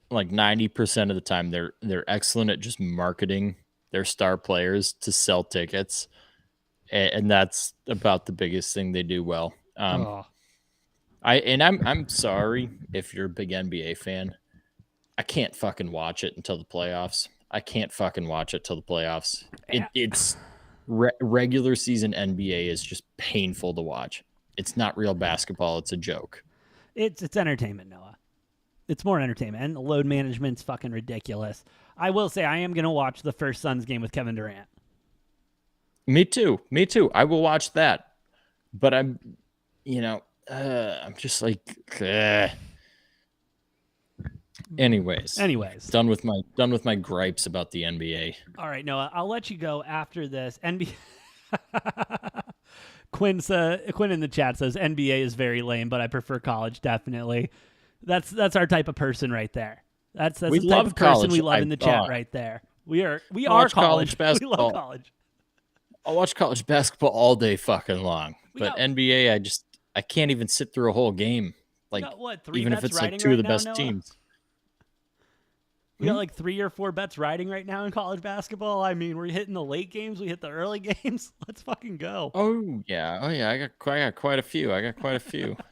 like 90% of the time they're excellent at just marketing their star players to sell tickets. And that's about the biggest thing they do well. I'm sorry if you're a big NBA fan. I can't fucking watch it until the playoffs. It's regular season NBA is just painful to watch. It's not real basketball. It's a joke. It's entertainment, Noah. It's more entertainment. And the load management's fucking ridiculous. I will say I am going to watch the first Suns game with Kevin Durant. Me too. I will watch that. But I'm just like, Anyways, done with my gripes about the NBA. All right, Noah, I'll let you go after this. NBA. Quinn in the chat says NBA is very lame, but I prefer college. Definitely, that's our type of person right there. That's the type of person we love in the chat right there. We are college basketball. We love college. I'll watch college basketball all day fucking long, but NBA, I can't even sit through a whole game. Like, even if it's like two of the best teams. We got like 3 or 4 bets riding right now in college basketball. I mean, we're hitting the late games. We hit the early games. Let's fucking go. Oh yeah. I got quite a few.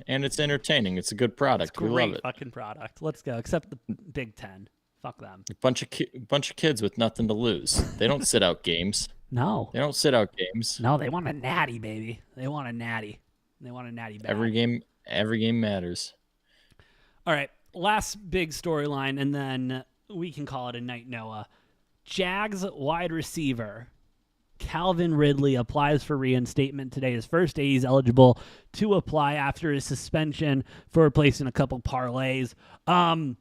And it's entertaining. It's a good product. We love it. Fucking product. Let's go. Except the Big Ten. Fuck them. A bunch of kids with nothing to lose. They don't sit out games. No. They don't sit out games. No, they want a natty, baby. They want a natty bag. Every game matters. All right. Last big storyline, and then we can call it a night, Noah. Jags wide receiver Calvin Ridley applies for reinstatement today. His first day he's eligible to apply after his suspension for replacing a couple parlays. Let him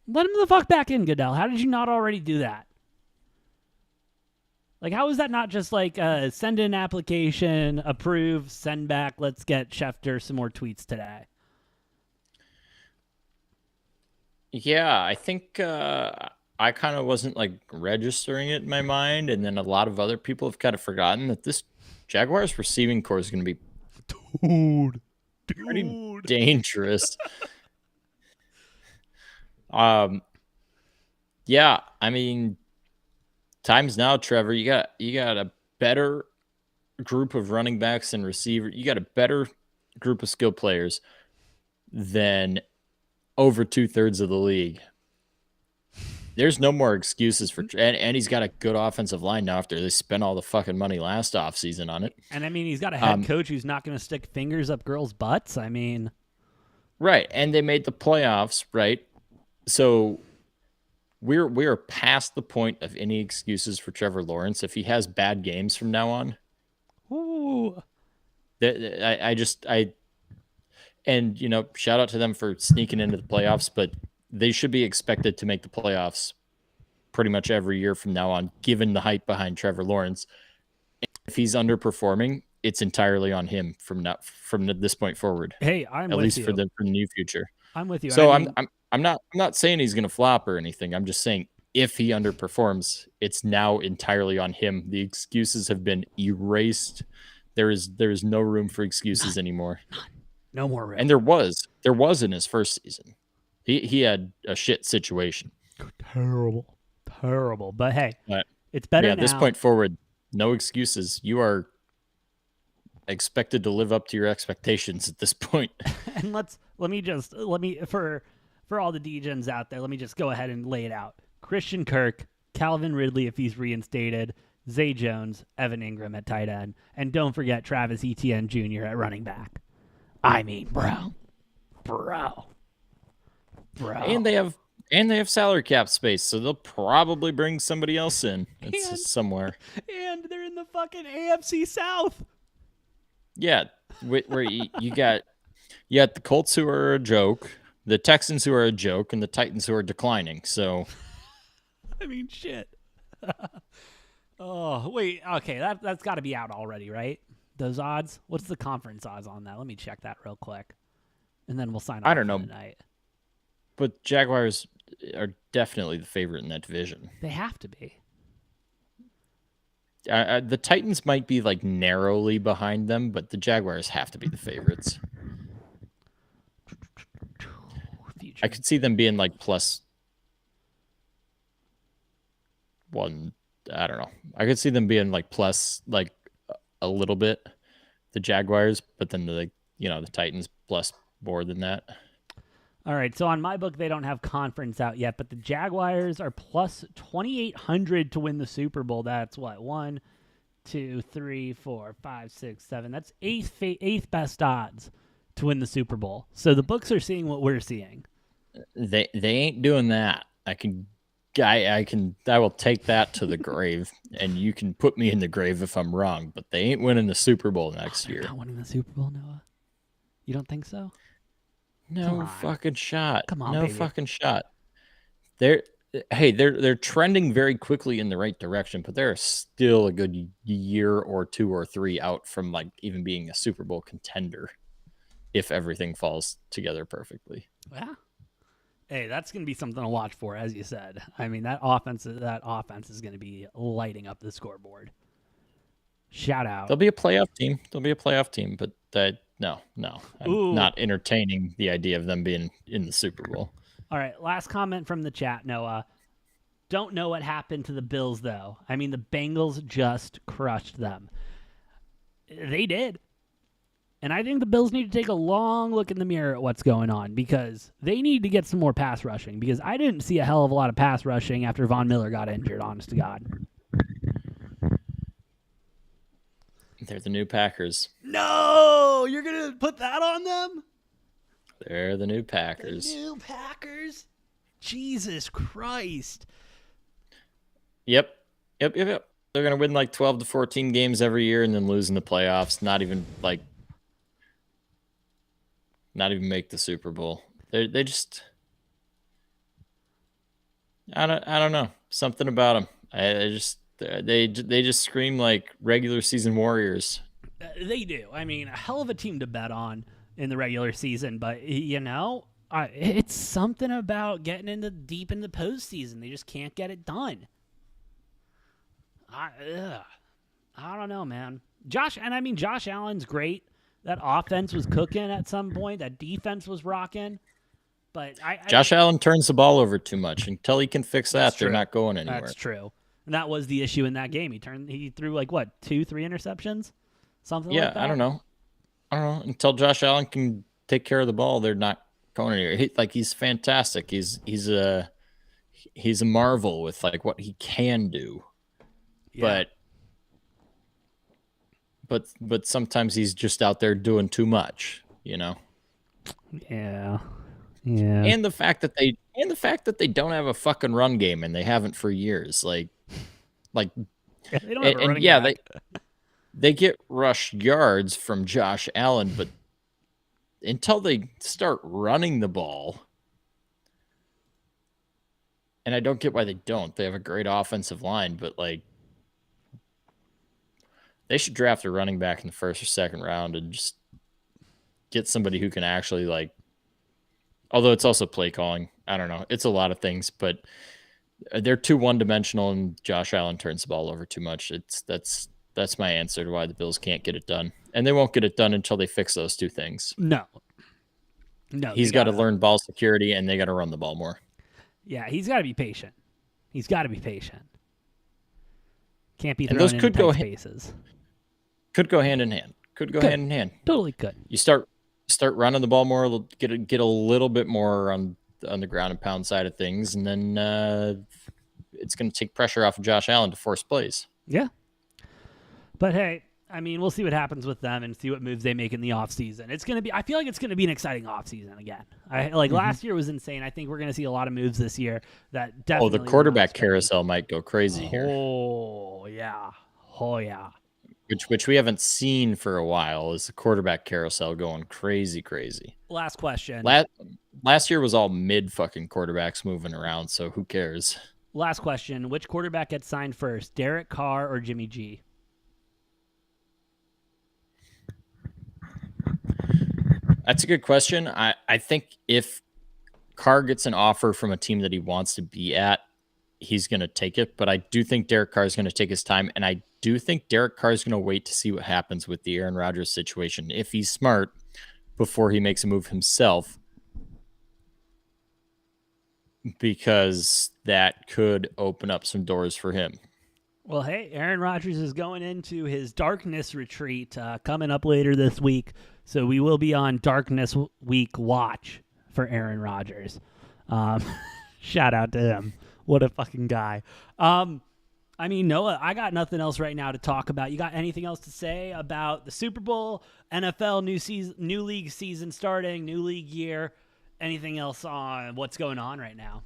the fuck back in, Goodell. How did you not already do that? Like, how is that not just like send in application, approve, send back, let's get Schefter some more tweets today? Yeah, I think I kind of wasn't like registering it in my mind, and then a lot of other people have kind of forgotten that this Jaguars receiving core is going to be pretty dangerous. Yeah, I mean, times now, Trevor. You got a better group of running backs and receiver. You got a better group of skill players than over 2/3 of the league. there's no more excuses for, and he's got a good offensive line now after they spent all the fucking money last offseason on it. And I mean, he's got a head coach who's not going to stick fingers up girls' butts. I mean, right, and they made the playoffs, right? So we're past the point of any excuses for Trevor Lawrence. If he has bad games from now on, ooh, and shout out to them for sneaking into the playoffs, but they should be expected to make the playoffs pretty much every year from now on, given the hype behind Trevor Lawrence. If he's underperforming, it's entirely on him from this point forward. Hey, I'm at with least you. for the near future. I'm with you. So I'm not saying he's going to flop or anything. I'm just saying if he underperforms, it's now entirely on him. The excuses have been erased. There is no room for excuses anymore. No more room. And there was in his first season. He had a shit situation. Terrible. But hey, it's better now. At this point forward, no excuses. You are expected to live up to your expectations at this point. And let me for all the Degens out there, let me just go ahead and lay it out. Christian Kirk, Calvin Ridley if he's reinstated, Zay Jones, Evan Ingram at tight end, and don't forget Travis Etienne Jr. at running back. I mean, bro. And they have salary cap space, so they'll probably bring somebody else in. Somewhere. And they're in the fucking AFC South. Yeah, where you got the Colts who are a joke, the Texans who are a joke, and the Titans who are declining. So, I mean, shit. Oh wait, okay, that's got to be out already, right? Those odds. What's the conference odds on that? Let me check that real quick, and then we'll sign off. I don't know. Tonight. But Jaguars are definitely the favorite in that division. They have to be. The Titans might be like narrowly behind them, but the Jaguars have to be the favorites. I could see them being like +1. I don't know. I could see them being like plus like a little bit, the Jaguars, but then the Titans plus more than that. All right, so on my book, they don't have conference out yet, but the Jaguars are plus 2,800 to win the Super Bowl. That's what? 1, 2, 3, 4, 5, 6, 7. That's eighth best odds to win the Super Bowl. So the books are seeing what we're seeing. They ain't doing that. I will take that to the grave, and you can put me in the grave if I'm wrong, but they ain't winning the Super Bowl next year. Not winning the Super Bowl, Noah? You don't think so? No fucking shot. Come on, no baby. Fucking shot. They're trending very quickly in the right direction, but they're still a good year or 2 or 3 out from like even being a Super Bowl contender if everything falls together perfectly. Yeah. Hey, that's going to be something to watch for, as you said. I mean, that offense is going to be lighting up the scoreboard. Shout out. They'll be a playoff team, but no. I'm not entertaining the idea of them being in the Super Bowl. All right, last comment from the chat, Noah. Don't know what happened to the Bills, though. I mean, the Bengals just crushed them. They did. And I think the Bills need to take a long look in the mirror at what's going on because they need to get some more pass rushing because I didn't see a hell of a lot of pass rushing after Von Miller got injured, honest to God. They're the new Packers. No! You're going to put that on them? They're the new Packers. The new Packers? Jesus Christ. Yep. They're going to win like 12 to 14 games every year and then lose in the playoffs. Not even make the Super Bowl. They just I don't know. Something about them. They just scream like regular season warriors. They do. I mean, a hell of a team to bet on in the regular season, but it's something about getting deep in the postseason. They just can't get it done. I don't know, man. Josh Allen's great. That offense was cooking at some point. That defense was rocking. But Josh Allen turns the ball over too much. Until he can fix that, they're not going anywhere. That's true. And that was the issue in that game. He threw like what, 2-3 interceptions? Something like that. Yeah, I don't know. Until Josh Allen can take care of the ball, they're not going anywhere. He's fantastic. He's he's a marvel with like what he can do. Yeah. But sometimes he's just out there doing too much, you know. Yeah. Yeah. And the fact that they don't have a fucking run game and they haven't for years, like Yeah, they don't have a and running yeah, back. they get rush yards from Josh Allen, but until they start running the ball, and I don't get why they don't. They have a great offensive line, but like they should draft a running back in the first or second round and just get somebody who can actually like. Although it's also play calling. I don't know. It's a lot of things, but they're too one-dimensional, and Josh Allen turns the ball over too much. That's my answer to why the Bills can't get it done, and they won't get it done until they fix those two things. No. He's got to learn ball security, and they got to run the ball more. Yeah, he's got to be patient. He's got to be patient. Can't be And thrown those into could tight go spaces. Could go hand in hand. Could go hand in hand. Totally could. You start running the ball more, get a little bit more on the ground and pound side of things, and then it's going to take pressure off of Josh Allen to force plays. Yeah. But hey, I mean, we'll see what happens with them and see what moves they make in the offseason. It's going to be, I feel like it's going to be an exciting offseason again. Last year was insane. I think we're going to see a lot of moves this year that definitely. Oh, the quarterback carousel might go crazy here. Oh, yeah. Oh, yeah. Which we haven't seen for a while is the quarterback carousel going crazy. Last question. Last year was all mid fucking quarterbacks moving around, so who cares? Last question. Which quarterback gets signed first, Derek Carr or Jimmy G? That's a good question. I think if Carr gets an offer from a team that he wants to be at, he's going to take it. But I do think Derek Carr is going to take his time, and I do think Derek Carr is going to wait to see what happens with the Aaron Rodgers situation. If he's smart, before he makes a move himself, because that could open up some doors for him. Well, hey, Aaron Rodgers is going into his darkness retreat coming up later this week. So we will be on Darkness Week watch for Aaron Rodgers. Shout out to him. What a fucking guy. I mean, Noah, I got nothing else right now to talk about. You got anything else to say about the Super Bowl, NFL, new league season starting, new league year? Anything else on what's going on right now?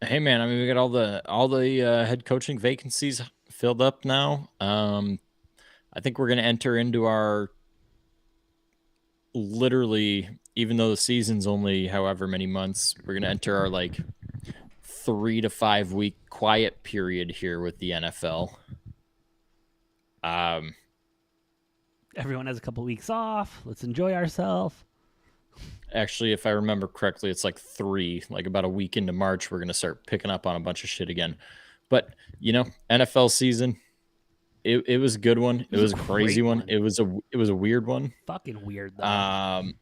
Hey man, I mean, we got all the head coaching vacancies filled up now. I think we're gonna enter into our literally, even though the season's only however many months, we're gonna enter our like 3 to 5 week quiet period here with the NFL. Everyone has a couple weeks off. Let's enjoy ourselves. Actually, if I remember correctly, it's like 3, like about a week into March, we're going to start picking up on a bunch of shit again. But, you know, NFL season, it was a good one. It was a crazy one. It was a weird one. Fucking weird, though.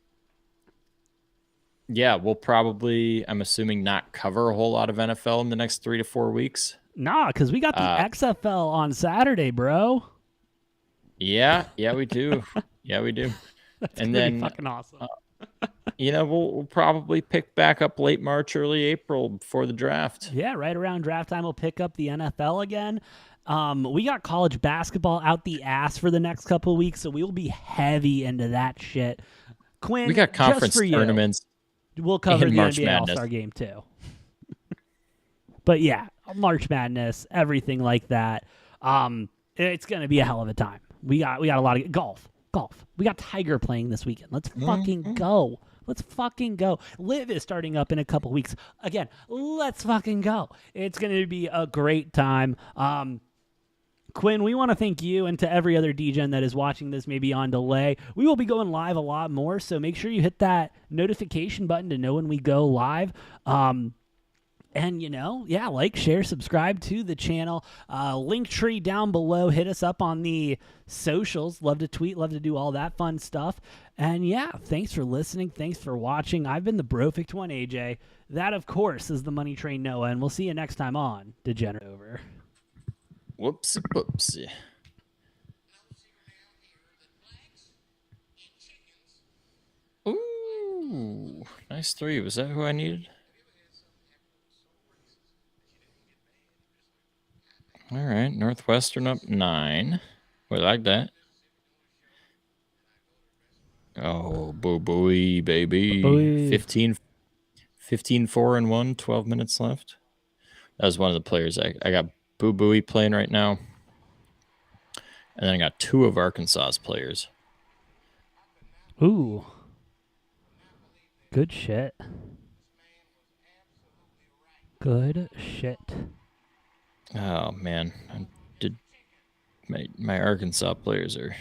Yeah, we'll probably, I'm assuming, not cover a whole lot of NFL in the next 3 to 4 weeks. Nah, because we got the XFL on Saturday, bro. Yeah, we do. Yeah, we do. That's and then fucking awesome. You know, we'll probably pick back up late March, early April before the draft. Yeah, right around draft time, we'll pick up the NFL again. We got college basketball out the ass for the next couple of weeks, so we will be heavy into that shit. Quinn, we got conference tournaments. We'll cover the March NBA Madness. All-Star game too. But yeah, March Madness, everything like that. It's gonna be a hell of a time. We got a lot of golf. We got Tiger playing this weekend. Let's fucking go. Let's fucking go. Live is starting up in a couple weeks. Again, let's fucking go. It's going to be a great time. Quinn, we want to thank you and to every other DGen that is watching this maybe on delay. We will be going live a lot more, so make sure you hit that notification button to know when we go live. And, you know, yeah, like, share, subscribe to the channel. Link tree down below. Hit us up on the socials. Love to tweet. Love to do all that fun stuff. And, yeah, thanks for listening. Thanks for watching. I've been the Brofict one, AJ. That, of course, is the Money Train Noah. And we'll see you next time on Degenerate Over. Whoopsie poopsie. Ooh, nice 3. Was that who I needed? All right, Northwestern up 9. We like that. Oh, boo-booey, baby. Boo-booey. 15-4-1, 12 minutes left. That was one of the players. I got boo-booey playing right now. And then I got 2 of Arkansas's players. Ooh. Good shit. Good shit. Oh, man. My Arkansas players are...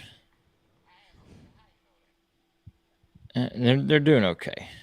they're doing okay.